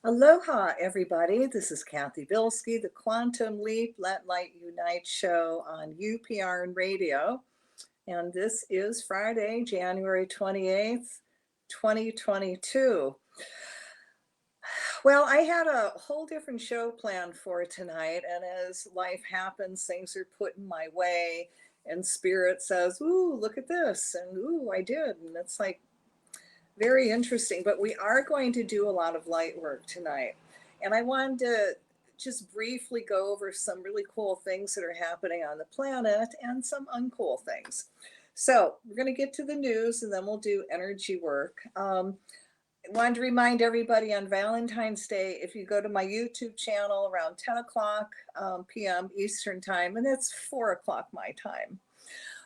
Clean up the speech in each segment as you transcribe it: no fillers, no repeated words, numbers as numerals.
Aloha, everybody. This is Cathy Bilsky, the Quantum Leap Let Light Unite show on UPRN Radio. And this is Friday, January 28th, 2022. Well, I had a whole different show planned for tonight. And as life happens, things are put in my way. And Spirit says, ooh, look at this. And ooh, I did. And it's like, very interesting, but we are going to do a lot of light work tonight. And I wanted to just briefly go over some really cool things that are happening on the planet and some uncool things. So we're going to get to the news and then we'll do energy work. I wanted to remind everybody on Valentine's Day, if you go to my YouTube channel around 10 o'clock p.m. Eastern time, and it's 4 o'clock my time,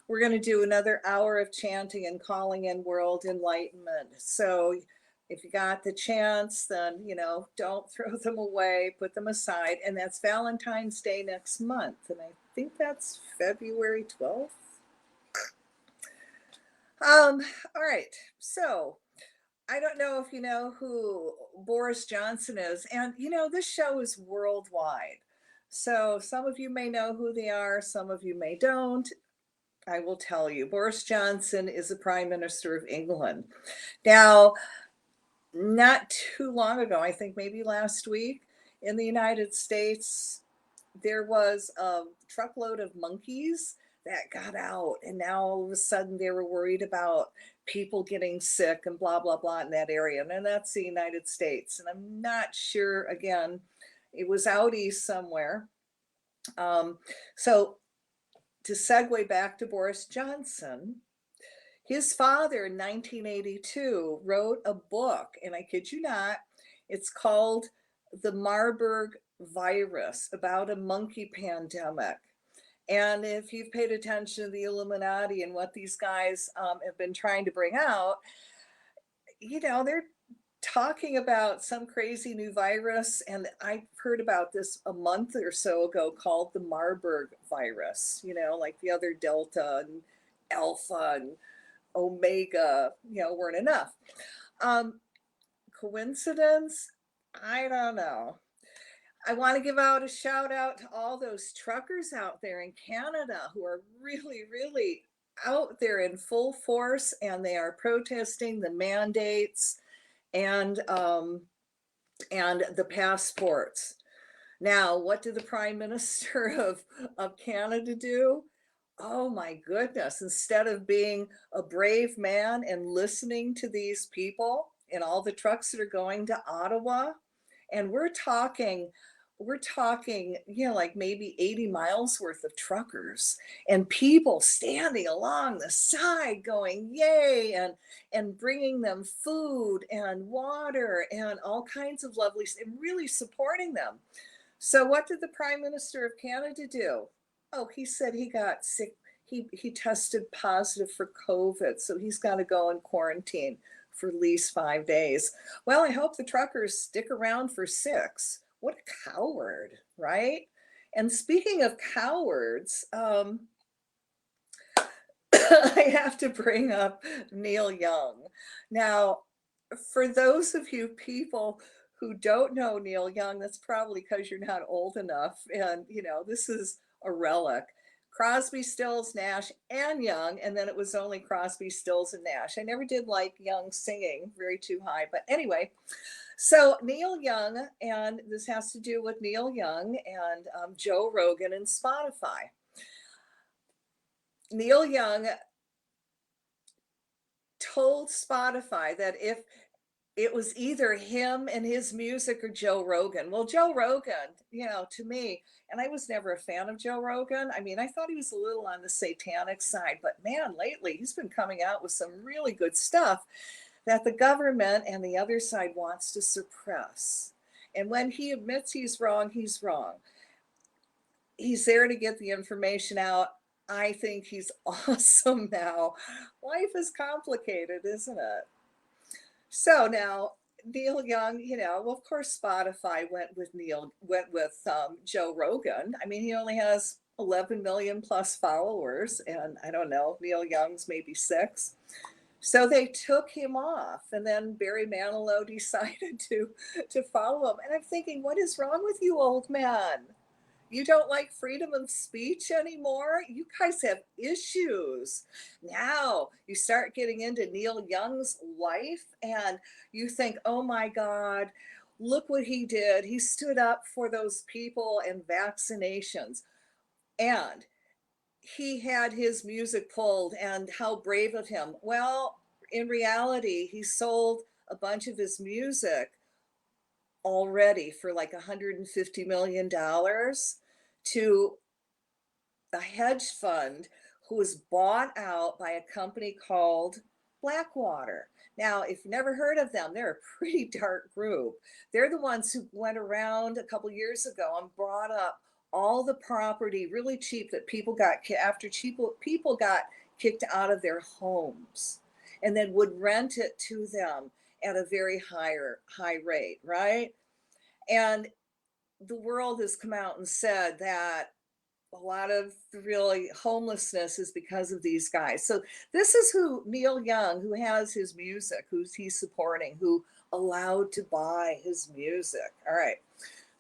we're going to do another hour of chanting and calling in world enlightenment. So if you got the chance, then, don't throw them away, put them aside. And that's Valentine's Day next month. And I think that's February 12th. All right. So I don't know if you know who Boris Johnson is. And, this show is worldwide. So some of you may know who they are. Some of you may don't. I will tell you, Boris Johnson is the Prime Minister of England. Now, not too long ago, I think maybe last week, in the United States, there was a truckload of monkeys that got out. And now all of a sudden they were worried about people getting sick and blah, blah, blah in that area. And that's the United States. And I'm not sure, again, it was out east somewhere. So to segue back to Boris Johnson, his father in 1982 wrote a book, and I kid you not, it's called The Marburg Virus, about a monkey pandemic. And if you've paid attention to the Illuminati and what these guys have been trying to bring out, they're talking about some crazy new virus, and I heard about this a month or so ago called the Marburg virus, like the other Delta and Alpha and Omega, weren't enough. Coincidence? I don't know. I want to give out a shout out to all those truckers out there in Canada who are really, really out there in full force, and they are protesting the mandates and the passports. Now, what did the Prime Minister of Canada do? Oh my goodness, instead of being a brave man and listening to these people and all the trucks that are going to Ottawa, and we're talking, like maybe 80 miles worth of truckers and people standing along the side going, yay, and bringing them food and water and all kinds of lovely, and really supporting them. So what did the Prime Minister of Canada do? Oh, he said he got sick. He tested positive for COVID, so he's got to go in quarantine for at least 5 days. Well, I hope the truckers stick around for 6. What a coward, right? And speaking of cowards, I have to bring up Neil Young. Now, for those of you people who don't know Neil Young, that's probably because you're not old enough. And, this is a relic. Crosby, Stills, Nash, and Young, and then it was only Crosby, Stills, and Nash. I never did like Young singing, very too high. But anyway, so Neil Young, and this has to do with Neil Young and Joe Rogan and Spotify. Neil Young told Spotify that if it was either him and his music or Joe Rogan. Well, Joe Rogan, to me, and I was never a fan of Joe Rogan. I mean, I thought he was a little on the satanic side, but man, lately he's been coming out with some really good stuff that the government and the other side wants to suppress. And when he admits he's wrong, he's wrong. He's there to get the information out. I think he's awesome now. Life is complicated, isn't it? So now Neil Young, well, of course, Spotify went with Joe Rogan. I mean, he only has 11 million plus followers, and I don't know, Neil Young's maybe 6. So they took him off, and then Barry Manilow decided to follow him. And I'm thinking, what is wrong with you, old man? You don't like freedom of speech anymore? You guys have issues. Now you start getting into Neil Young's life and you think, oh my God, look what he did. He stood up for those people and vaccinations. And he had his music pulled, and how brave of him. Well, in reality, he sold a bunch of his music already for like $150 million to a hedge fund who was bought out by a company called Blackwater. Now, if you've never heard of them, they're a pretty dark group. They're the ones who went around a couple years ago and brought up all the property really cheap that people got after people got kicked out of their homes, and then would rent it to them at a very high rate, right? And the world has come out and said that a lot of the really homelessness is because of these guys. So this is who Neil Young, who has his music, who's he's supporting, who allowed to buy his music. All right.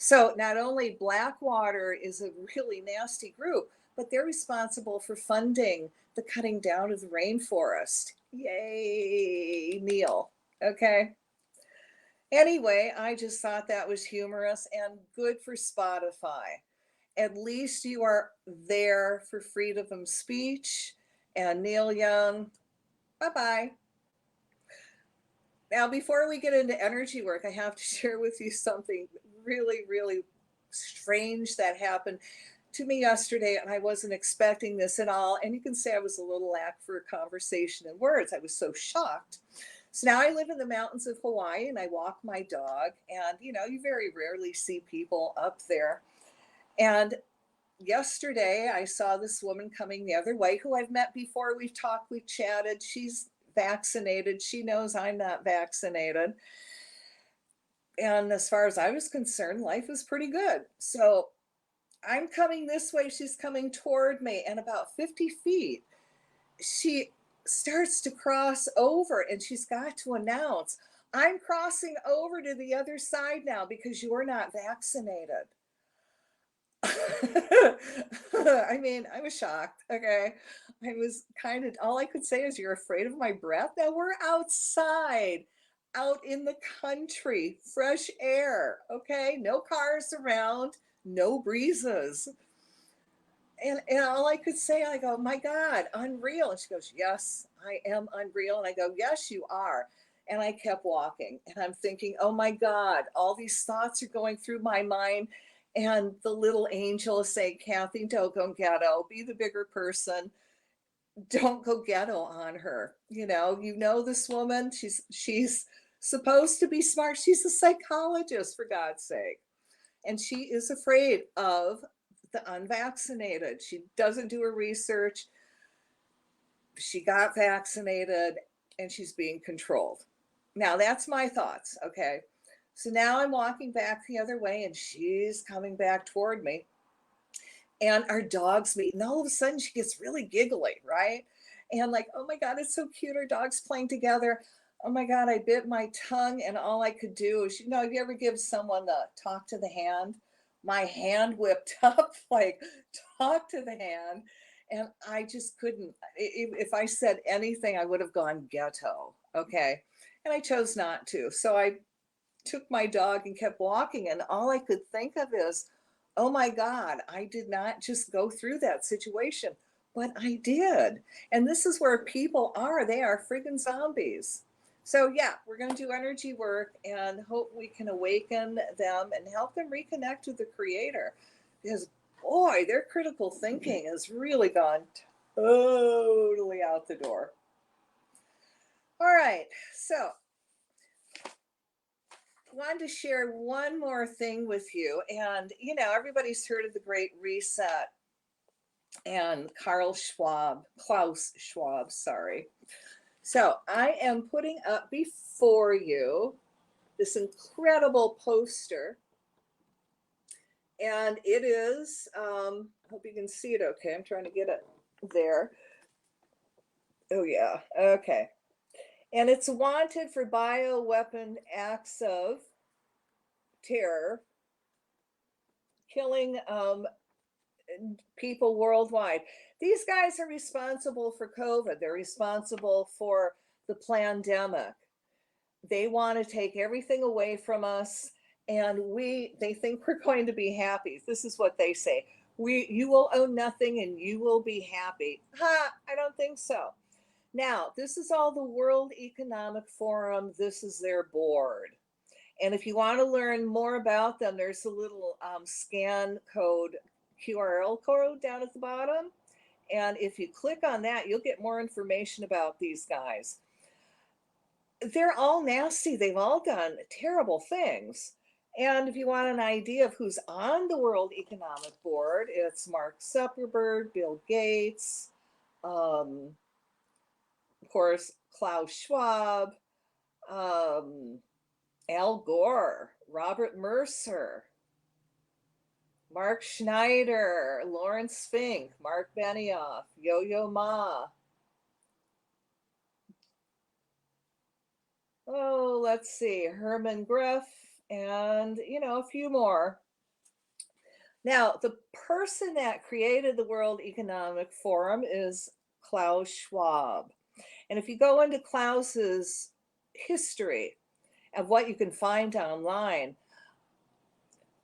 So not only Blackwater is a really nasty group, but they're responsible for funding the cutting down of the rainforest. Yay, Neil. Okay. Anyway, I just thought that was humorous and good for Spotify. At least you are there for freedom of speech. And Neil Young, bye bye. Now, before we get into energy work, I have to share with you something really, really strange that happened to me yesterday, and I wasn't expecting this at all. And you can say I was a little lack for conversation and words. I was so shocked. So now I live in the mountains of Hawaii and I walk my dog, and you very rarely see people up there. And yesterday I saw this woman coming the other way who I've met before. We've talked, we've chatted. She's vaccinated. She knows I'm not vaccinated. And as far as I was concerned, life is pretty good. So I'm coming this way. She's coming toward me. And about 50 feet, she starts to cross over and she's got to announce, I'm crossing over to the other side now because you're not vaccinated. I mean, I was shocked. Okay. I was kind of, all I could say is, you're afraid of my breath? Now we're outside, out in the country, fresh air. Okay. No cars around, no breezes. And all I could say, I go, my God, unreal. And she goes, yes, I am unreal. And I go, yes, you are. And I kept walking and I'm thinking, oh my God, all these thoughts are going through my mind. And the little angel is saying, Cathy, don't go ghetto, be the bigger person. Don't go ghetto on her. You know this woman, she's supposed to be smart. She's a psychologist, for God's sake. And she is afraid of the unvaccinated. She doesn't do her research. She got vaccinated and she's being controlled. Now, that's my thoughts. Okay. So now I'm walking back the other way and she's coming back toward me. And our dogs meet. And all of a sudden she gets really giggly, right? And like, oh my God, it's so cute. Our dogs playing together. Oh my God, I bit my tongue and all I could do is, if you ever give someone the talk to the hand, my hand whipped up like talk to the hand. And I just couldn't, if I said anything, I would have gone ghetto. Okay. And I chose not to. So I took my dog and kept walking. And all I could think of is, oh my God, I did not just go through that situation, but I did. And this is where people are. They are freaking zombies. So, yeah, we're going to do energy work and hope we can awaken them and help them reconnect with the Creator. Because, boy, their critical thinking has really gone totally out the door. All right. So, wanted to share one more thing with you. And, everybody's heard of the Great Reset and Klaus Schwab, sorry. So I am putting up before you this incredible poster. And it is, I hope you can see it okay. I'm trying to get it there. Oh, yeah. Okay. And it's wanted for bioweapon acts of terror, killing people worldwide. These guys are responsible for COVID. They're responsible for the pandemic. They want to take everything away from us, and they think we're going to be happy. This is what they say. You will own nothing and you will be happy. Ha, I don't think so. Now, this is all the World Economic Forum. This is their board. And if you want to learn more about them, there's a little scan code, QRL code down at the bottom. And if you click on that, you'll get more information about these guys. They're all nasty. They've all done terrible things. And if you want an idea of who's on the World Economic Board, it's Mark Zuckerberg, Bill Gates, of course, Klaus Schwab, Al Gore, Robert Mercer, Mark Schneider, Lawrence Fink, Mark Benioff, Yo-Yo Ma. Oh, let's see, Herman Griff, and, a few more. Now, the person that created the World Economic Forum is Klaus Schwab. And if you go into Klaus's history of what you can find online,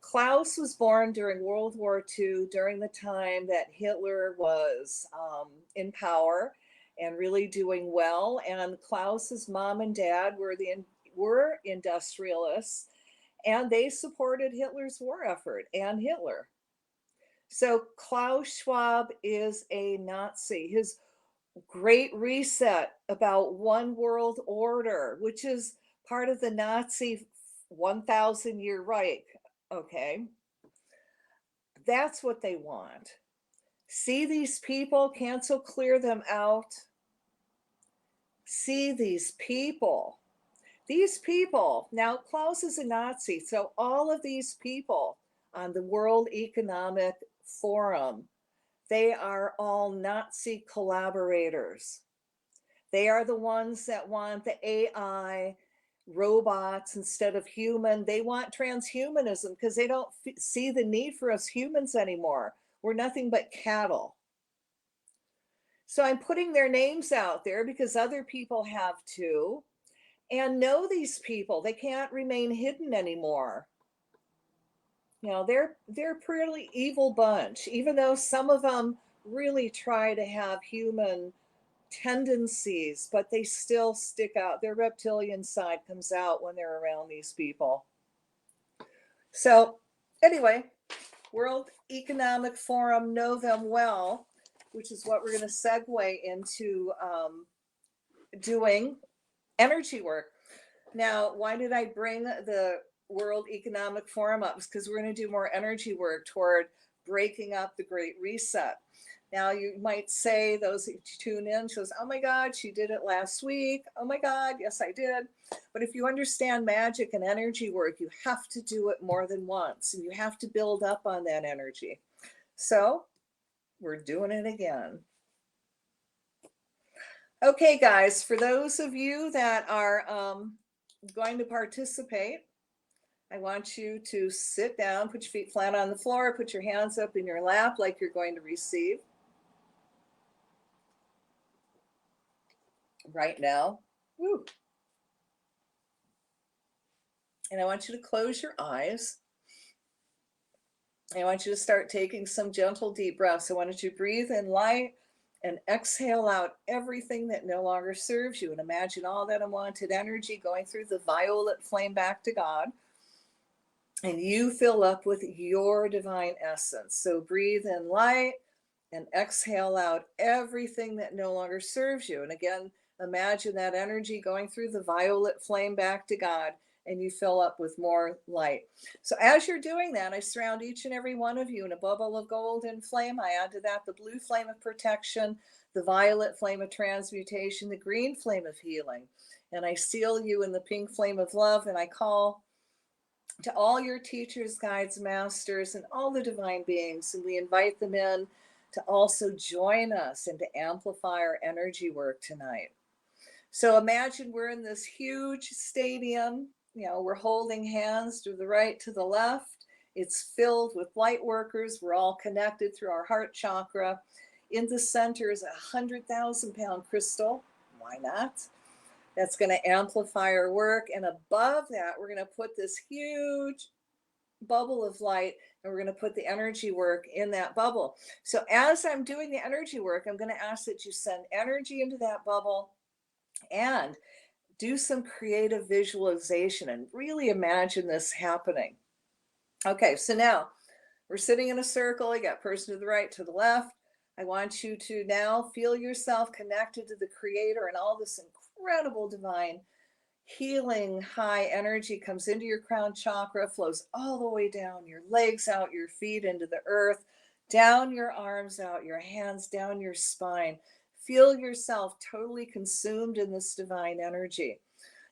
Klaus was born during World War II, during the time that Hitler was in power and really doing well. And Klaus's mom and dad were industrialists, and they supported Hitler's war effort and Hitler. So Klaus Schwab is a Nazi. His Great Reset about one world order, which is part of the Nazi 1,000-year Reich. Okay. That's what they want. See these people, cancel, clear them out. See these people. These people, now Klaus is a Nazi, so all of these people on the World Economic Forum, they are all Nazi collaborators. They are the ones that want the AI robots instead of human. They want transhumanism because they don't see the need for us humans anymore. We're nothing but cattle. So I'm putting their names out there because other people have too. And know these people. They can't remain hidden anymore. They're a pretty evil bunch, even though some of them really try to have human tendencies, but they still stick out. Their reptilian side comes out when they're around these people. So anyway, World Economic Forum, know them well, which is what we're going to segue into doing energy work. Now, why did I bring the World Economic Forum up? It's because we're going to do more energy work toward breaking up the Great Reset. Now, you might say, those who tune in, she goes, oh my God, she did it last week. Oh my God, yes, I did. But if you understand magic and energy work, you have to do it more than once, and you have to build up on that energy. So we're doing it again. Okay, guys, for those of you that are going to participate, I want you to sit down, put your feet flat on the floor, put your hands up in your lap like you're going to receive right now. Woo. And I want you to close your eyes. I want you to start taking some gentle deep breaths. I want you to breathe in light and exhale out everything that no longer serves you. And imagine all that unwanted energy going through the violet flame back to God. And you fill up with your divine essence. So breathe in light and exhale out everything that no longer serves you. And again, imagine that energy going through the violet flame back to God, and you fill up with more light. So as you're doing that, I surround each and every one of you in a bubble of golden flame. I add to that the blue flame of protection, the violet flame of transmutation, the green flame of healing. And I seal you in the pink flame of love, and I call to all your teachers, guides, masters, and all the divine beings, and we invite them in to also join us and to amplify our energy work tonight. So imagine we're in this huge stadium, we're holding hands to the right, to the left. It's filled with light workers. We're all connected through our heart chakra. In the center is 100,000-pound crystal. Why not? That's going to amplify our work. And above that, we're going to put this huge bubble of light, and we're going to put the energy work in that bubble. So as I'm doing the energy work, I'm going to ask that you send energy into that bubble and do some creative visualization and really imagine this happening. Okay, so now we're sitting in a circle. You got person to the right, to the left. I want you to now feel yourself connected to the creator, and all this incredible divine healing high energy comes into your crown chakra, flows all the way down your legs, out your feet into the earth, down your arms, out your hands, down your spine. Feel yourself totally consumed in this divine energy.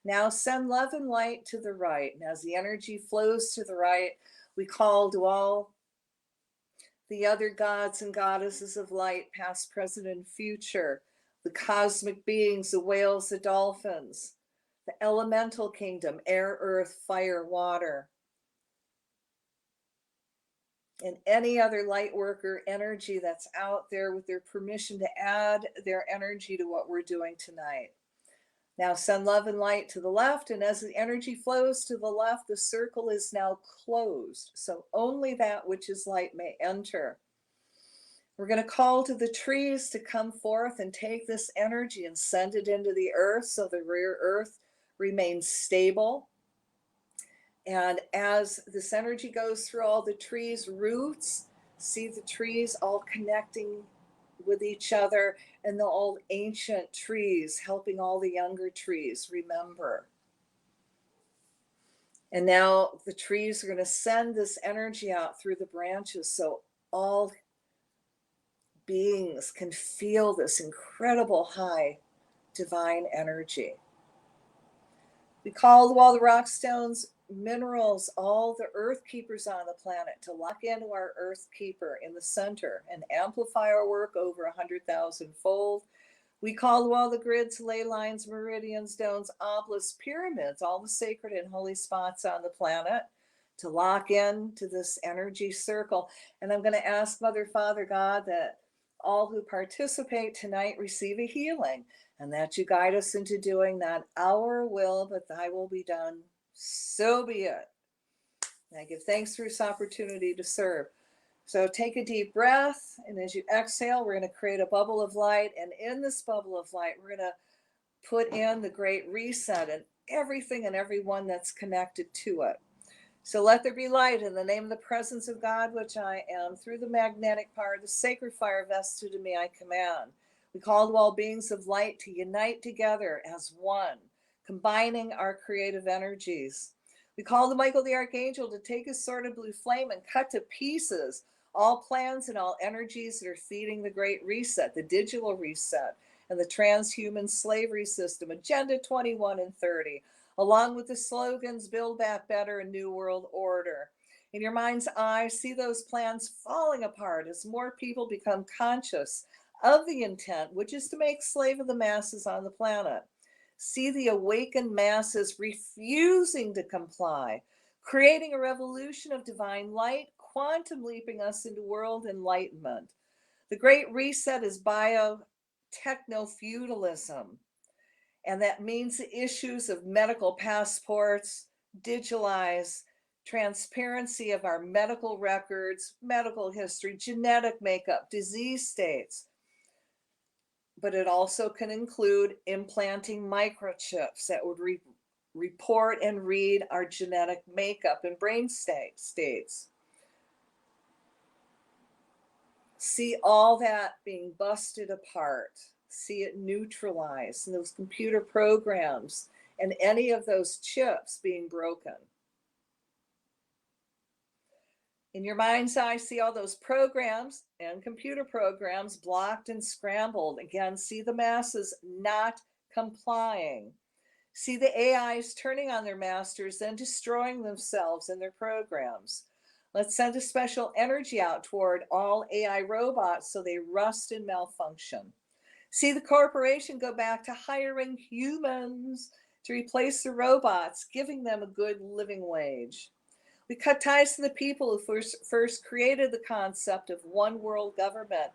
Now send love and light to the right. And as the energy flows to the right, we call to all the other gods and goddesses of light, past, present, and future, the cosmic beings, the whales, the dolphins, the elemental kingdom, air, earth, fire, water, and any other light worker energy that's out there with their permission to add their energy to what we're doing tonight. Now send love and light to the left, and as the energy flows to the left, the circle is now closed. So only that which is light may enter. We're going to call to the trees to come forth and take this energy and send it into the earth so the rear earth remains stable. And as this energy goes through all the trees' roots, see the trees all connecting with each other, and the old ancient trees helping all the younger trees remember. And now the trees are going to send this energy out through the branches so all beings can feel this incredible high divine energy. We call all the rock stones, minerals, all the earth keepers on the planet to lock into our earth keeper in the center and amplify our work over 100,000 fold. We call all the grids, ley lines, meridians, domes, obelisks, pyramids, all the sacred and holy spots on the planet to lock in to this energy circle. And I'm going to ask Mother, Father, God that all who participate tonight receive a healing, and that you guide us into doing not our will, but thy will be done. So be it. And I give thanks for this opportunity to serve. So take a deep breath, and as you exhale, we're going to create a bubble of light. And in this bubble of light, we're going to put in the great reset and everything and everyone that's connected to it. So let there be light in the name of the presence of God, which I am. Through the magnetic power, the sacred fire vested in me, I command. We call to all beings of light to unite together as one, combining our creative energies. We call to Michael the Archangel to take his sword of blue flame and cut to pieces all plans and all energies that are feeding the great reset, the digital reset, and the transhuman slavery system, Agenda 21 and 30. Along with the slogans, Build Back Better and New World Order. In your mind's eye, see those plans falling apart as more people become conscious of the intent, which is to make slave of the masses on the planet. See the awakened masses refusing to comply, creating a revolution of divine light, quantum leaping us into world enlightenment. The Great Reset is bio-techno-feudalism. And that means the issues of medical passports, digitalize, transparency of our medical records, medical history, genetic makeup, disease states. But it also can include implanting microchips that would report and read our genetic makeup and brain states. See all that being busted apart. See it neutralized, and those computer programs and any of those chips being broken. In your mind's eye, see all those programs and computer programs blocked and scrambled. Again, see the masses not complying. See the AIs turning on their masters and destroying themselves and their programs. Let's send a special energy out toward all AI robots so they rust and malfunction. See the corporation go back to hiring humans to replace the robots, giving them a good living wage. We cut ties to the people who first created the concept of one world government,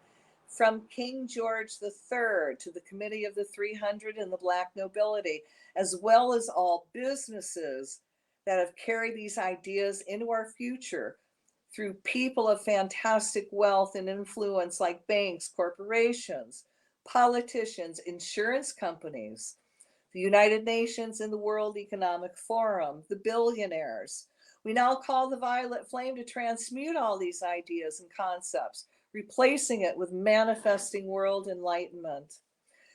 from King George III to the Committee of the 300 and the Black nobility, as well as all businesses that have carried these ideas into our future through people of fantastic wealth and influence like banks, corporations, politicians, insurance companies, the United Nations and the World Economic Forum, the billionaires. We now call the violet flame to transmute all these ideas and concepts, replacing it with manifesting world enlightenment.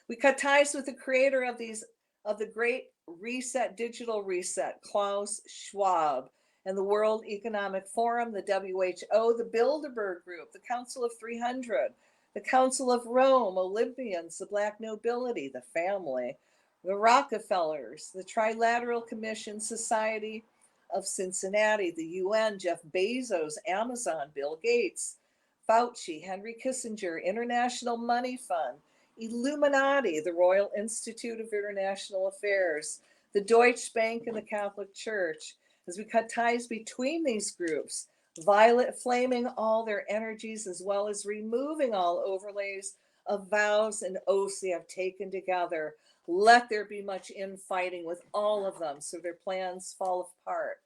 We cut ties with the creator of the great reset, digital reset, Klaus Schwab, and the World Economic Forum, the WHO, the Bilderberg Group, the Council of 300, the Council of Rome, Olympians, the Black nobility, the family, the Rockefellers, the Trilateral Commission Society of Cincinnati, the UN, Jeff Bezos, Amazon, Bill Gates, Fauci, Henry Kissinger, International Money Fund, Illuminati, the Royal Institute of International Affairs, the Deutsche Bank, and the Catholic Church. As we cut ties between these groups, violet flaming all their energies, as well as removing all overlays of vows and oaths they have taken together. Let there be much infighting with all of them so their plans fall apart.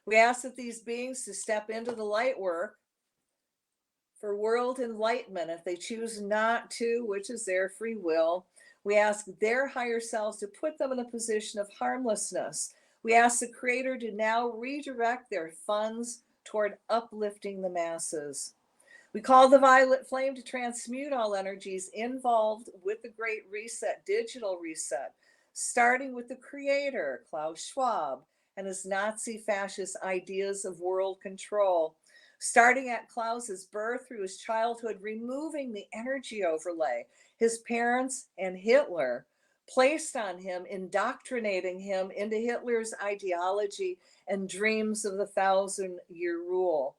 We ask that these beings to step into the light work for world enlightenment. If they choose not to, which is their free will, we ask their higher selves to put them in a position of harmlessness. We ask the Creator to now redirect their funds toward uplifting the masses. We call the violet flame to transmute all energies involved with the Great Reset, digital reset, starting with the Creator, Klaus Schwab, and his Nazi fascist ideas of world control. Starting at Klaus's birth through his childhood, removing the energy overlay his parents and Hitler placed on him, indoctrinating him into Hitler's ideology and dreams of the 1,000-year rule.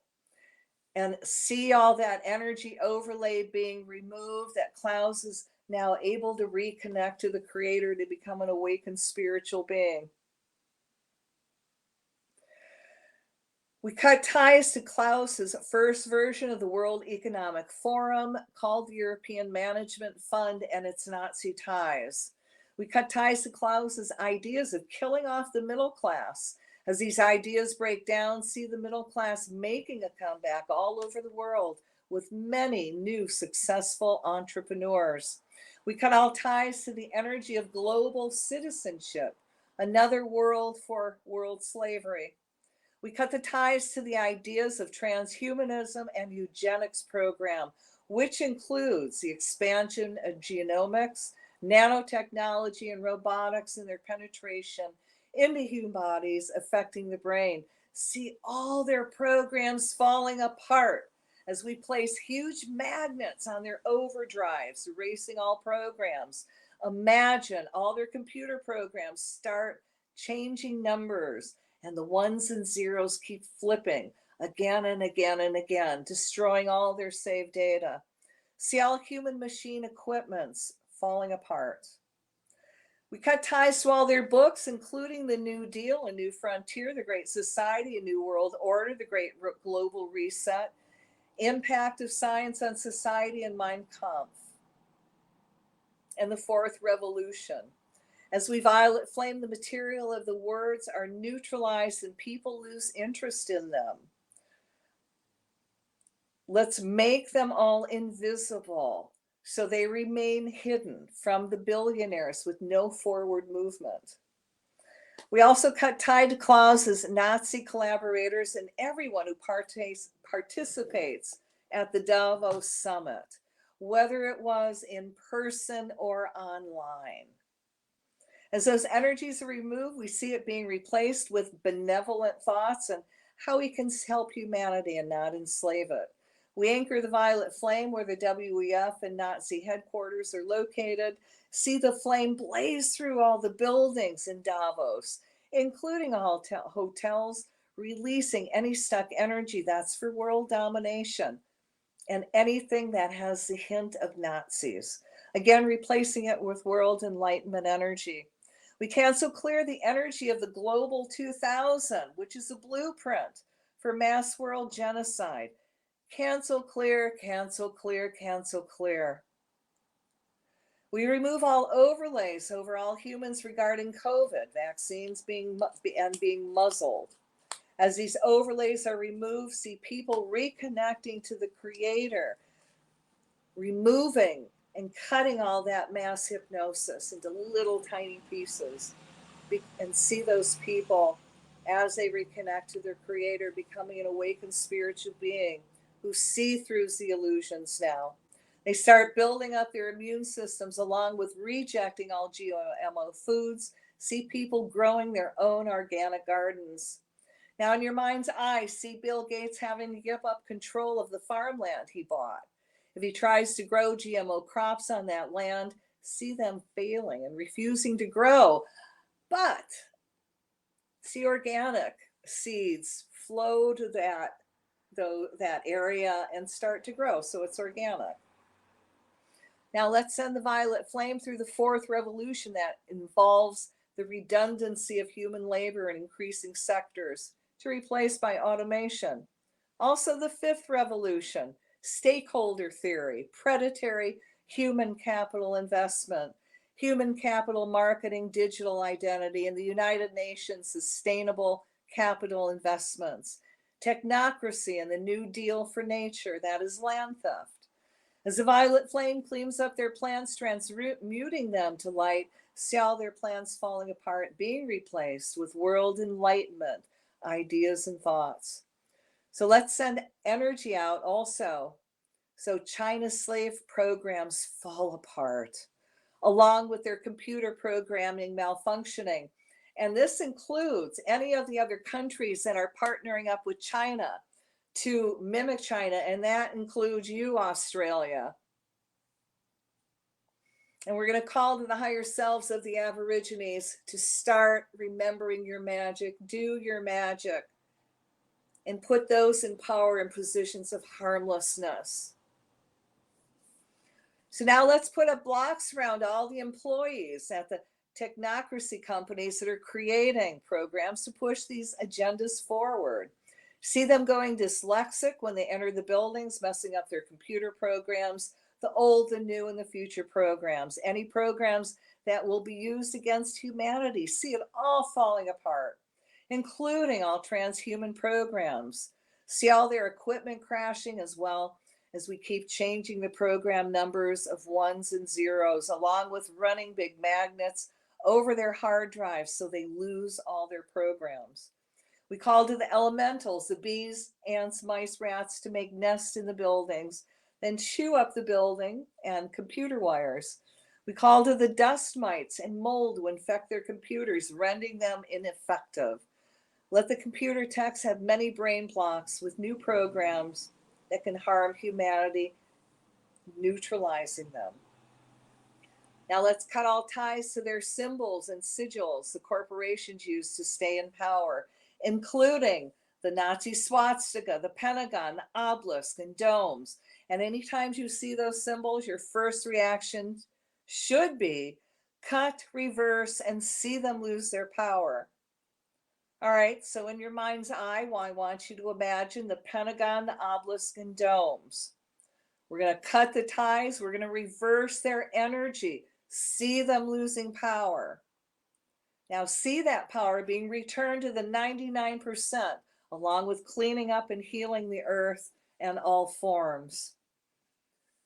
And see all that energy overlay being removed, that Klaus is now able to reconnect to the Creator to become an awakened spiritual being. We cut ties to Klaus's first version of the World Economic Forum, called the European Management Fund, and its Nazi ties. We cut ties to Klaus's ideas of killing off the middle class. As these ideas break down, see the middle class making a comeback all over the world with many new successful entrepreneurs. We cut all ties to the energy of global citizenship, another world for world slavery. We cut the ties to the ideas of transhumanism and eugenics program, which includes the expansion of genomics, nanotechnology, and robotics and their penetration into human bodies, affecting the brain. See all their programs falling apart as we place huge magnets on their overdrives, erasing all programs. Imagine all their computer programs start changing numbers, and the ones and zeros keep flipping again and again and again, destroying all their saved data. See all human machine equipments falling apart. We cut ties to all their books, including The New Deal, A New Frontier, The Great Society, A New World Order, The Great Global Reset, Impact of Science on Society, and Mein Kampf, and The Fourth Revolution. As we violet flame, the material of the words are neutralized and people lose interest in them. Let's make them all invisible so they remain hidden from the billionaires with no forward movement. We also cut tie to Klaus's Nazi collaborators and everyone who participates at the Davos summit, whether it was in person or online. As those energies are removed, we see it being replaced with benevolent thoughts and how we can help humanity and not enslave it. We anchor the violet flame where the WEF and Nazi headquarters are located. See the flame blaze through all the buildings in Davos, including all hotels, releasing any stuck energy that's for world domination and anything that has the hint of Nazis. again replacing it with world enlightenment energy. We cancel clear the energy of the global 2000, which is a blueprint for mass world genocide. Cancel clear, cancel clear, cancel clear. We remove all overlays over all humans regarding COVID, vaccines being muzzled. As these overlays are removed, see people reconnecting to the Creator, removing and cutting all that mass hypnosis into little tiny pieces, and see those people as they reconnect to their Creator, becoming an awakened spiritual being who see through the illusions now. They start building up their immune systems along with rejecting all GMO foods, see people growing their own organic gardens. Now, in your mind's eye, see Bill Gates having to give up control of the farmland he bought. If he tries to grow GMO crops on that land, see them failing and refusing to grow. But see organic seeds flow to that area and start to grow, so it's organic. Now let's send the violet flame through the fourth revolution that involves the redundancy of human labor in increasing sectors to replace by automation. Also the fifth revolution, stakeholder theory, predatory human capital investment, human capital marketing, digital identity, and the United Nations Sustainable Capital Investments, technocracy and the New Deal for nature, that is land theft. As the violet flame cleans up their plans, transmuting them to light, see all their plans falling apart, being replaced with world enlightenment, ideas and thoughts. So let's send energy out also, so China's slave programs fall apart, along with their computer programming malfunctioning. And this includes any of the other countries that are partnering up with China to mimic China, and that includes you, Australia. And we're going to call to the higher selves of the Aborigines to start remembering your magic, do your magic, and put those in power and positions of harmlessness. So now let's put up blocks around all the employees at the technocracy companies that are creating programs to push these agendas forward. See them going dyslexic when they enter the buildings, messing up their computer programs, the old, the new, and the future programs. Any programs that will be used against humanity. See it all falling apart, including all transhuman programs. See all their equipment crashing, as well as we keep changing the program numbers of ones and zeros, along with running big magnets over their hard drives so they lose all their programs. We call to the elementals, the bees, ants, mice, rats, to make nests in the buildings, then chew up the building and computer wires. We call to the dust mites and mold to infect their computers, rendering them ineffective. Let the computer techs have many brain blocks with new programs that can harm humanity, neutralizing them. Now let's cut all ties to their symbols and sigils the corporations use to stay in power, including the Nazi swastika, the Pentagon, the obelisk, and domes. And anytime you see those symbols, your first reaction should be cut, reverse, and see them lose their power. All right, so in your mind's eye, I want you to imagine the Pentagon, the obelisk, and domes. We're going to cut the ties. We're going to reverse their energy. See them losing power. Now see that power being returned to the 99%, along with cleaning up and healing the earth and all forms.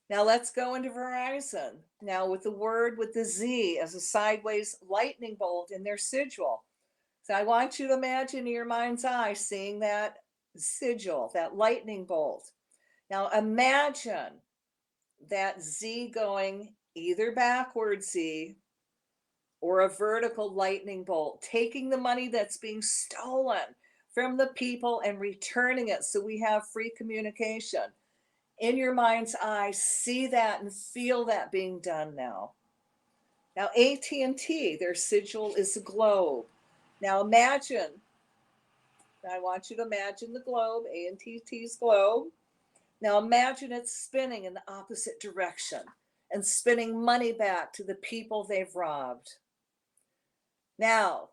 Now let's go into Verizon. Now with the word with the Z as a sideways lightning bolt in their sigil. So I want you to imagine in your mind's eye seeing that sigil, that lightning bolt. Now imagine that Z going either backward Z or a vertical lightning bolt, taking the money that's being stolen from the people and returning it so we have free communication. In your mind's eye, see that and feel that being done now. Now AT&T, their sigil is a globe. Now imagine, I want you to imagine the globe, AT&T's globe. Now imagine it spinning in the opposite direction and spending money back to the people they've robbed. Now,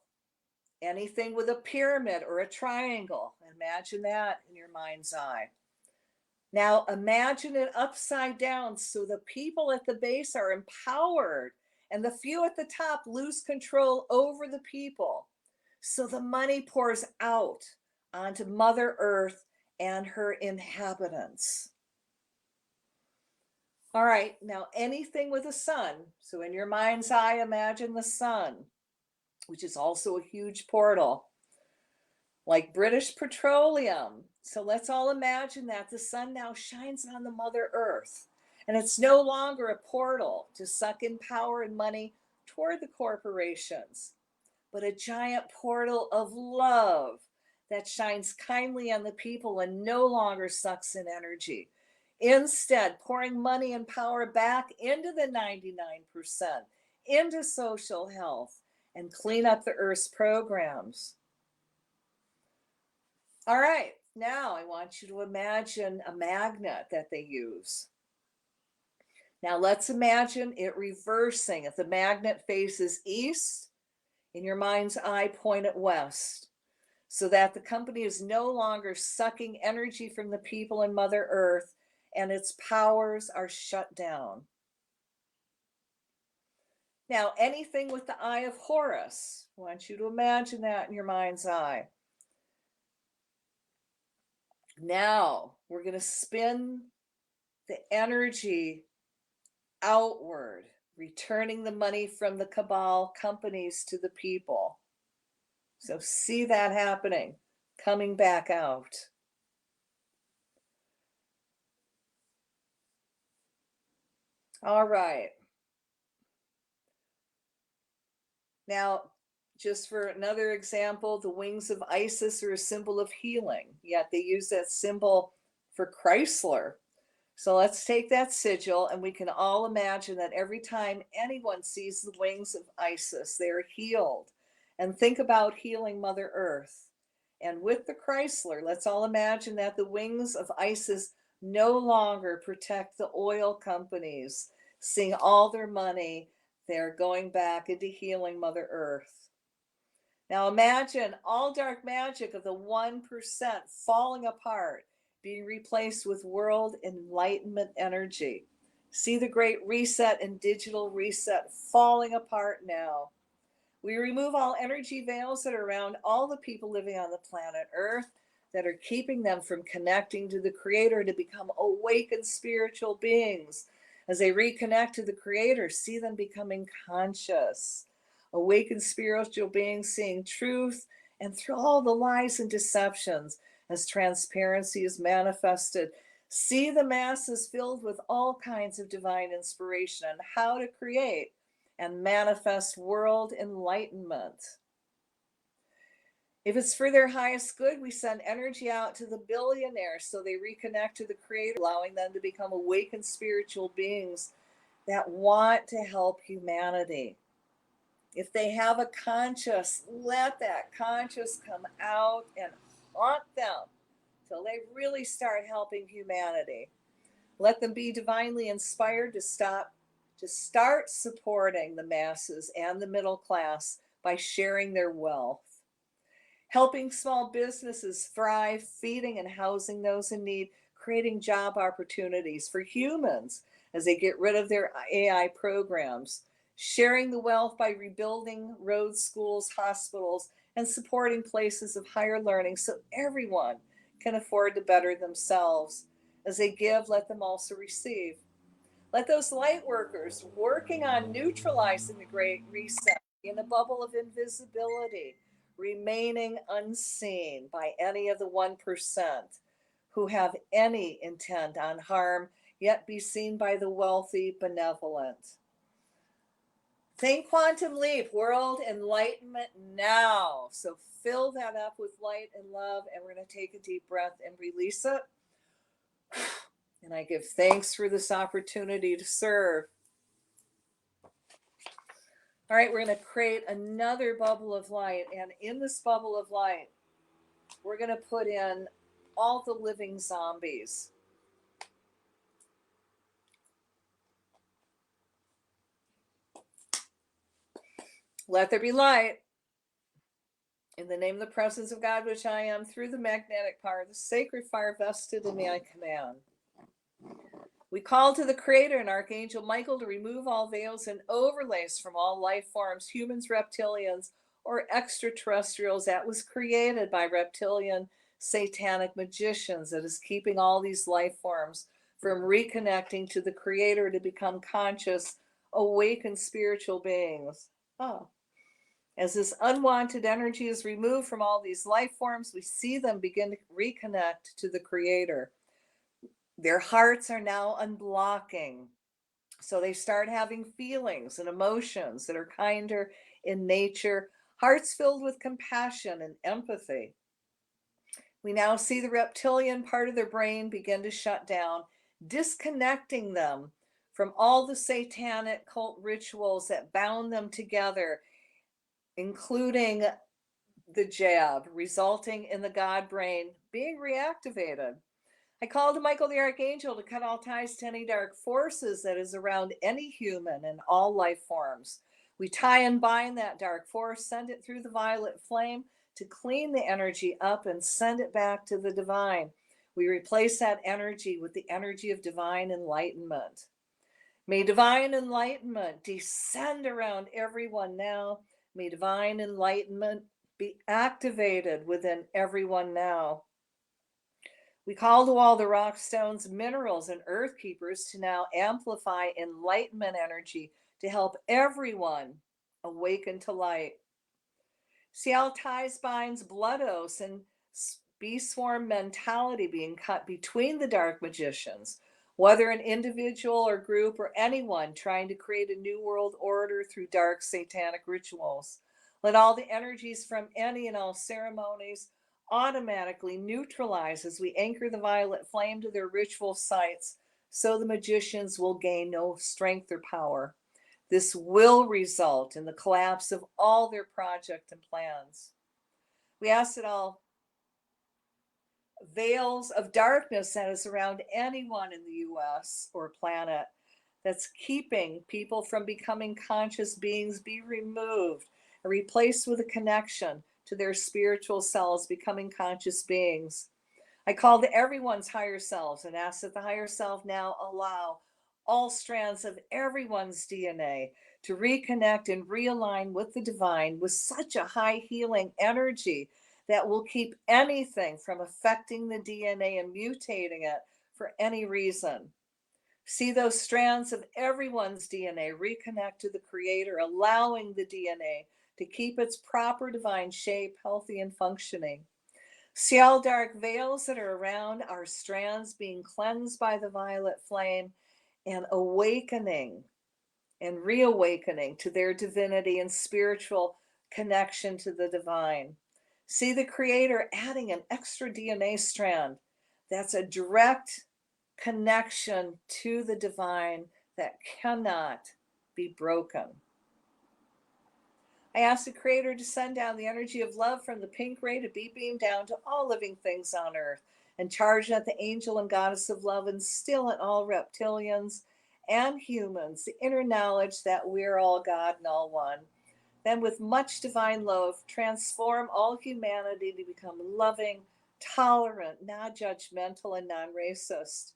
anything with a pyramid or a triangle, imagine that in your mind's eye. Now imagine it upside down so the people at the base are empowered and the few at the top lose control over the people. So the money pours out onto Mother Earth and her inhabitants. All right, now anything with a sun. So in your mind's eye, imagine the sun, which is also a huge portal, like British Petroleum. So let's all imagine that the sun now shines on the Mother Earth, and it's no longer a portal to suck in power and money toward the corporations, but a giant portal of love that shines kindly on the people and no longer sucks in energy. Instead, pouring money and power back into the 99%, into social health, and clean up the Earth's programs. All right, now I want you to imagine a magnet that they use. Now let's imagine it reversing. If the magnet faces east, in your mind's eye, point it west, so that the company is no longer sucking energy from the people and Mother Earth, and its powers are shut down. Now, anything with the eye of Horus, I want you to imagine that in your mind's eye. Now, we're going to spin the energy outward, returning the money from the cabal companies to the people. So see that happening, coming back out. All right. Now, just for another example, the wings of Isis are a symbol of healing, yet they use that symbol for Chrysler. So let's take that sigil, and we can all imagine that every time anyone sees the wings of Isis, they are healed. And think about healing Mother Earth. And with the Chrysler, let's all imagine that the wings of Isis no longer protect the oil companies, seeing all their money, they're going back into healing Mother Earth. Now imagine all dark magic of the 1% falling apart, being replaced with world enlightenment energy. See the great reset and digital reset falling apart now. We remove all energy veils that are around all the people living on the planet Earth that are keeping them from connecting to the Creator to become awakened spiritual beings. As they reconnect to the Creator, see them becoming conscious. Awakened spiritual beings seeing truth and through all the lies and deceptions as transparency is manifested. See the masses filled with all kinds of divine inspiration on how to create and manifest world enlightenment. If it's for their highest good, we send energy out to the billionaires so they reconnect to the Creator, allowing them to become awakened spiritual beings that want to help humanity. If they have a conscience, let that conscience come out and haunt them till they really start helping humanity. Let them be divinely inspired to start supporting the masses and the middle class by sharing their wealth. Helping small businesses thrive, feeding and housing those in need, creating job opportunities for humans as they get rid of their AI programs, sharing the wealth by rebuilding roads, schools, hospitals, and supporting places of higher learning so everyone can afford to better themselves. As they give, let them also receive. Let those light workers working on neutralizing the Great Reset in the bubble of invisibility, remaining unseen by any of the 1% who have any intent on harm, yet be seen by the wealthy, benevolent. Think quantum leap, world enlightenment now. So fill that up with light and love, and we're going to take a deep breath and release it. And I give thanks for this opportunity to serve. All right, we're going to create another bubble of light. And in this bubble of light, we're going to put in all the living zombies. Let there be light. In the name of the presence of God, which I am, through the magnetic power, the sacred fire vested in me, I command. We call to the Creator and Archangel Michael to remove all veils and overlays from all life forms, humans, reptilians, or extraterrestrials that was created by reptilian satanic magicians that is keeping all these life forms from reconnecting to the Creator to become conscious, awakened spiritual beings. Oh. As this unwanted energy is removed from all these life forms, we see them begin to reconnect to the Creator. Their hearts are now unblocking. So they start having feelings and emotions that are kinder in nature, hearts filled with compassion and empathy. We now see the reptilian part of their brain begin to shut down, disconnecting them from all the satanic cult rituals that bound them together, including the jab, resulting in the God brain being reactivated. I call to Michael the Archangel to cut all ties to any dark forces that is around any human and all life forms. We tie and bind that dark force, send it through the violet flame to clean the energy up and send it back to the divine. We replace that energy with the energy of divine enlightenment. May divine enlightenment descend around everyone now. May divine enlightenment be activated within everyone now. We call to all the rock, stones, minerals, and earth keepers to now amplify enlightenment energy to help everyone awaken to light. See how ties, binds, blood oaths, and bee swarm mentality being cut between the dark magicians, whether an individual or group or anyone trying to create a new world order through dark satanic rituals. Let all the energies from any and all ceremonies automatically neutralize as we anchor the violet flame to their ritual sites so the magicians will gain no strength or power. This will result in the collapse of all their project and plans. We ask that all veils of darkness that is around anyone in the US or planet that's keeping people from becoming conscious beings be removed and replaced with a connection to their spiritual selves, becoming conscious beings. I call to everyone's higher selves and ask that the higher self now allow all strands of everyone's DNA to reconnect and realign with the divine with such a high healing energy that will keep anything from affecting the DNA and mutating it for any reason. See those strands of everyone's DNA reconnect to the Creator, allowing the DNA to keep its proper divine shape, healthy and functioning. See all dark veils that are around our strands being cleansed by the violet flame and awakening and reawakening to their divinity and spiritual connection to the divine. See the Creator adding an extra DNA strand that's a direct connection to the divine that cannot be broken. I ask the Creator to send down the energy of love from the pink ray to be beamed down to all living things on earth and charge at the angel and goddess of love and still at all reptilians and humans the inner knowledge that we're all God and all one. Then with much divine love, transform all humanity to become loving, tolerant, non-judgmental, and non-racist.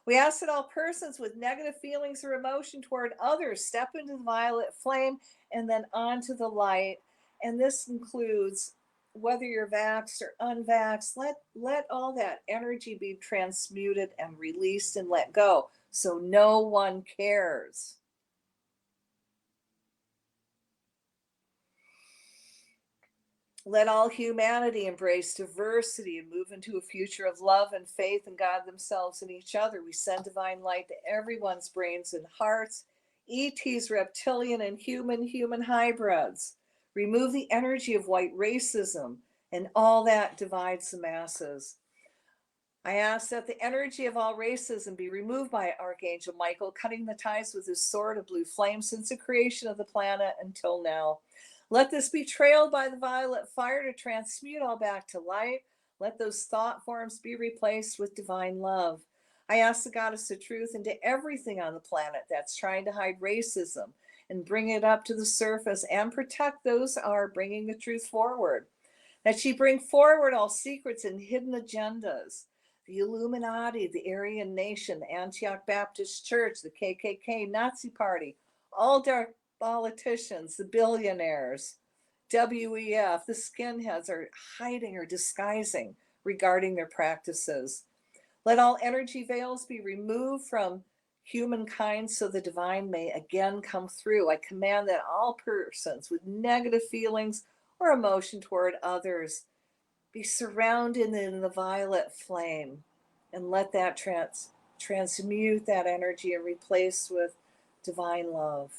We ask that all persons with negative feelings or emotion toward others step into the violet flame and then onto the light. And this includes whether you're vaxxed or unvaxxed, let all that energy be transmuted and released and let go so no one cares. Let all humanity embrace diversity and move into a future of love and faith in God themselves and each other. We send divine light to everyone's brains and hearts, ETs, reptilian and human hybrids. Remove the energy of white racism and all that divides the masses. I ask that the energy of all racism be removed by Archangel Michael, cutting the ties with his sword of blue flame since the creation of the planet until now. Let this be trailed by the violet fire to transmute all back to light. Let those thought forms be replaced with divine love. I ask the goddess of truth into everything on the planet that's trying to hide racism and bring it up to the surface and protect those who are bringing the truth forward. That she bring forward all secrets and hidden agendas. The Illuminati, the Aryan Nation, the Antioch Baptist Church, the KKK, Nazi Party, all dark politicians, the billionaires, WEF, the skinheads are hiding or disguising regarding their practices. Let all energy veils be removed from humankind so the divine may again come through. I command that all persons with negative feelings or emotion toward others be surrounded in the violet flame, and let that transmute that energy and replace with divine love.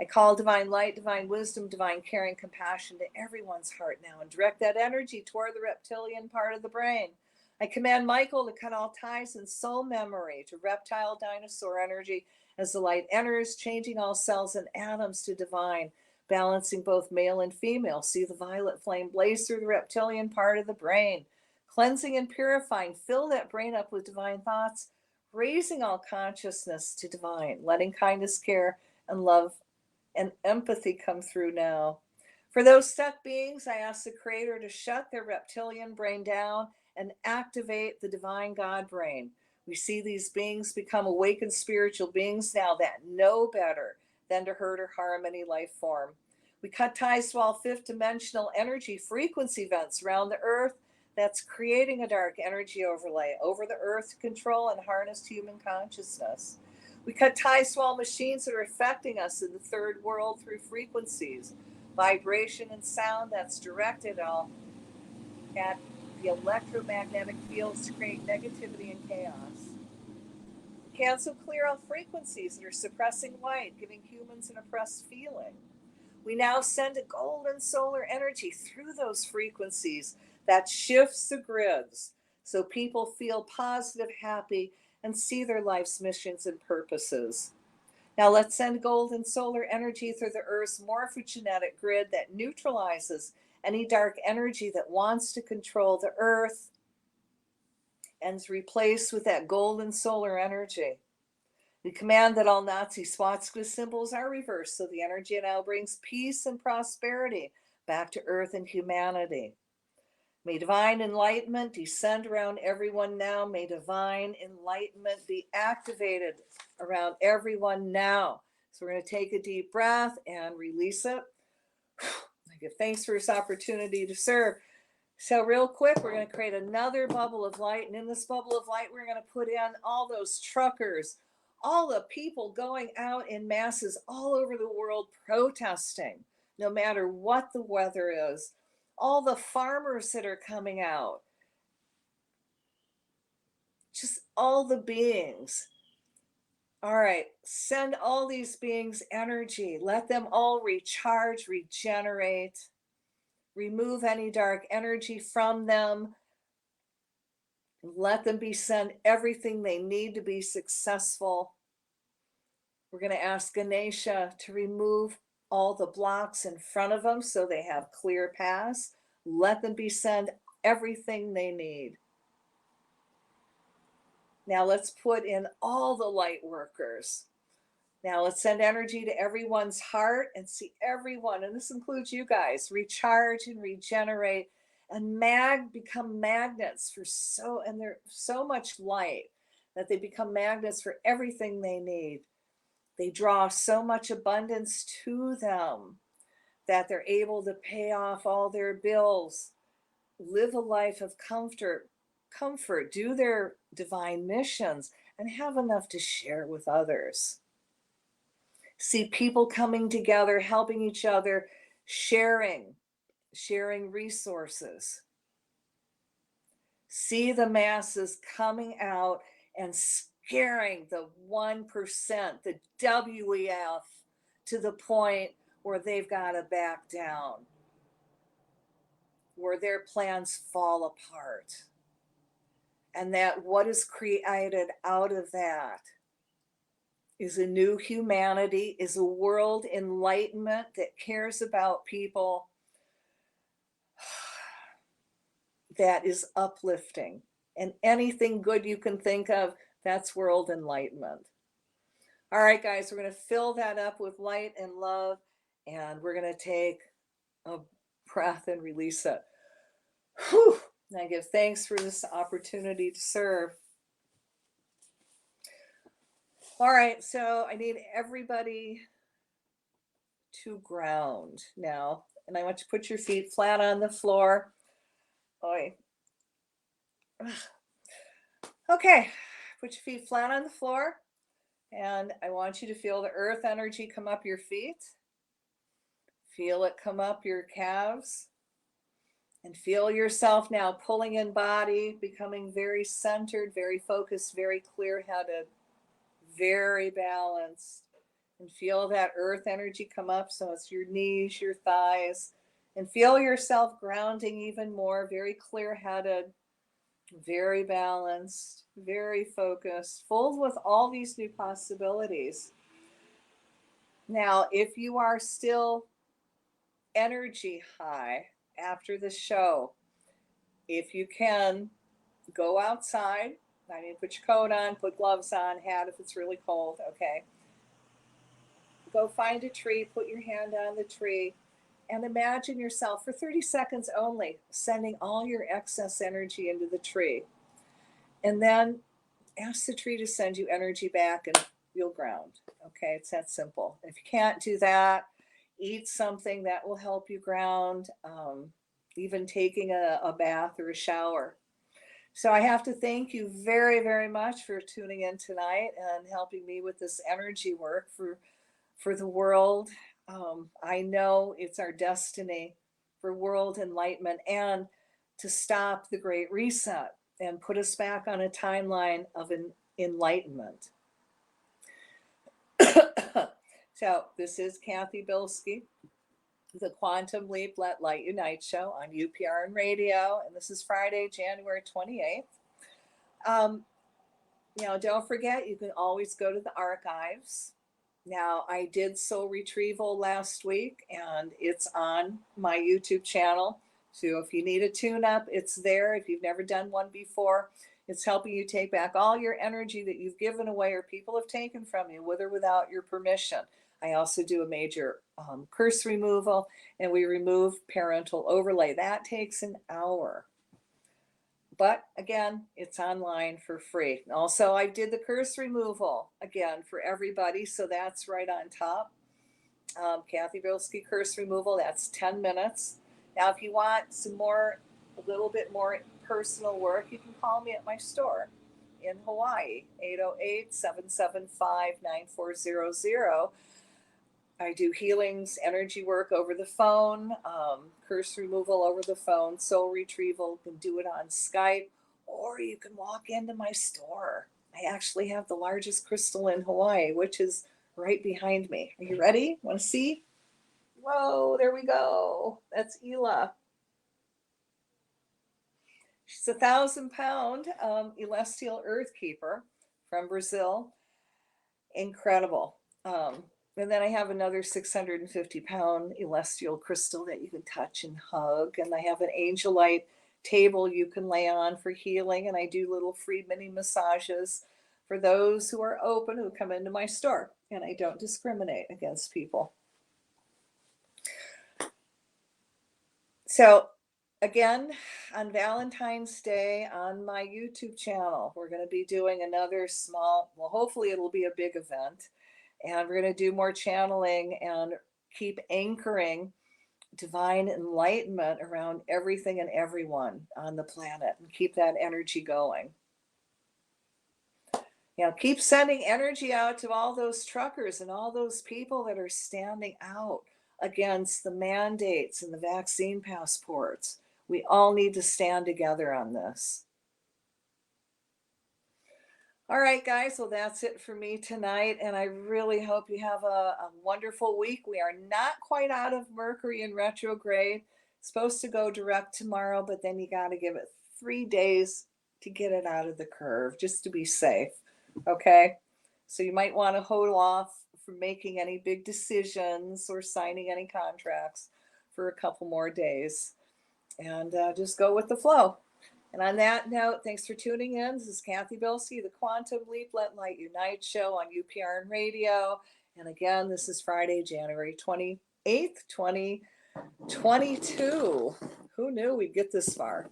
I call divine light, divine wisdom, divine caring, compassion to everyone's heart now and direct that energy toward the reptilian part of the brain. I command Michael to cut all ties and soul memory to reptile dinosaur energy as the light enters, changing all cells and atoms to divine, balancing both male and female. See the violet flame blaze through the reptilian part of the brain, cleansing and purifying. Fill that brain up with divine thoughts, raising all consciousness to divine, letting kindness, care, and love and empathy come through now. For those stuck beings, I ask the Creator to shut their reptilian brain down and activate the divine God brain. We see these beings become awakened spiritual beings now that know better than to hurt or harm any life form. We cut ties to all fifth dimensional energy frequency vents around the earth that's creating a dark energy overlay over the earth to control and harness human consciousness. We cut ties to all machines that are affecting us in the third world through frequencies, vibration, and sound that's directed all at the electromagnetic fields to create negativity and chaos. Cancel clear all frequencies that are suppressing light, giving humans an oppressed feeling. We now send a golden solar energy through those frequencies that shifts the grids so people feel positive, happy, and see their life's missions and purposes. Now let's send golden solar energy through the Earth's morphogenetic grid that neutralizes any dark energy that wants to control the Earth and is replaced with that golden solar energy. We command that all Nazi swastika symbols are reversed so the energy now brings peace and prosperity back to Earth and humanity. May divine enlightenment descend around everyone now. May divine enlightenment be activated around everyone now. So we're going to take a deep breath and release it. I give thanks for this opportunity to serve. So real quick, we're going to create another bubble of light. And in this bubble of light, we're going to put in all those truckers, all the people going out in masses all over the world protesting, no matter what the weather is. All the farmers that are coming out, just all the beings. All right, send all these beings energy. Let them all recharge, regenerate, remove any dark energy from them. Let them be sent everything they need to be successful. We're going to ask Ganesha to remove all the blocks in front of them so they have clear paths. Let them be sent everything they need. Now let's put in all the light workers. Now let's send energy to everyone's heart and see everyone, and this includes you guys, recharge and regenerate and become magnets for and they're so much light that they become magnets for everything they need. They draw so much abundance to them that they're able to pay off all their bills, live a life of comfort, do their divine missions, and have enough to share with others. See people coming together, helping each other, sharing resources. See the masses coming out and scaring the 1%, the WEF, to the point where they've got to back down, where their plans fall apart. And that what is created out of that is a new humanity, is a world enlightenment that cares about people, that is uplifting. And anything good you can think of, that's world enlightenment. All right, guys, we're going to fill that up with light and love, and we're going to take a breath and release it. Whew. And I give thanks for this opportunity to serve. All right, so I need everybody to ground now. And I want you to put your feet flat on the floor. Oi. Okay, put your feet flat on the floor. And I want you to feel the earth energy come up your feet. Feel it come up your calves. And feel yourself now pulling in body, becoming very centered, very focused, very clear-headed, very balanced. And feel that earth energy come up. So it's your knees, your thighs. And feel yourself grounding even more, very clear-headed, very balanced, very focused, full with all these new possibilities. Now, if you are still energy high after the show, if you can, go outside. I mean, put your coat on, put gloves on, hat if it's really cold, okay? Go find a tree, put your hand on the tree, and imagine yourself for 30 seconds only sending all your excess energy into the tree. And then ask the tree to send you energy back and you'll ground. Okay, it's that simple. If you can't do that, eat something that will help you ground, even taking a bath or a shower. So I have to thank you very, very much for tuning in tonight and helping me with this energy work for the world. I know it's our destiny for world enlightenment and to stop the Great Reset and put us back on a timeline of enlightenment. So this is Cathy Bilsky, the Quantum Leap Let Light Unite show on UPRN Radio, and this is Friday, January 28th. Don't forget, you can always go to the archives. Now, I did soul retrieval last week, and it's on my YouTube channel. So if you need a tune-up, it's there. If you've never done one before, it's helping you take back all your energy that you've given away or people have taken from you, with or without your permission. I also do a major curse removal, and we remove parental overlay. That takes an hour. But again, it's online for free. Also, I did the curse removal again for everybody. So that's right on top. Cathy Bilsky curse removal, that's 10 minutes. Now, if you want a little bit more personal work, you can call me at my store in Hawaii, 808-775-9400. I do healings, energy work over the phone, curse removal over the phone, soul retrieval. You can do it on Skype, or you can walk into my store. I actually have the largest crystal in Hawaii, which is right behind me. Are you ready? Want to see? Whoa, there we go. That's Ela. She's a 1,000-pound celestial earth keeper from Brazil. Incredible. And then I have another 650-pound celestial crystal that you can touch and hug. And I have an angelite table you can lay on for healing. And I do little free mini massages for those who are open, who come into my store. And I don't discriminate against people. So again, on Valentine's Day on my YouTube channel, we're going to be doing another small, well, hopefully it'll be a big event. And we're going to do more channeling and keep anchoring divine enlightenment around everything and everyone on the planet and keep that energy going. Keep sending energy out to all those truckers and all those people that are standing out against the mandates and the vaccine passports. We all need to stand together on this. All right, guys, well, that's it for me tonight, and I really hope you have a wonderful week. We are not quite out of Mercury in retrograde. It's supposed to go direct tomorrow, but then you got to give it 3 days to get it out of the curve, just to be safe, okay? So you might want to hold off from making any big decisions or signing any contracts for a couple more days, and just go with the flow. And on that note, thanks for tuning in. This is Cathy Bilsky, the Quantum Leap Let Light Unite show on UPRN Radio. And again, this is Friday, January 28th, 2022. Who knew we'd get this far?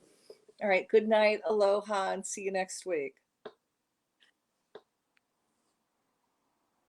All right, good night, aloha, and see you next week.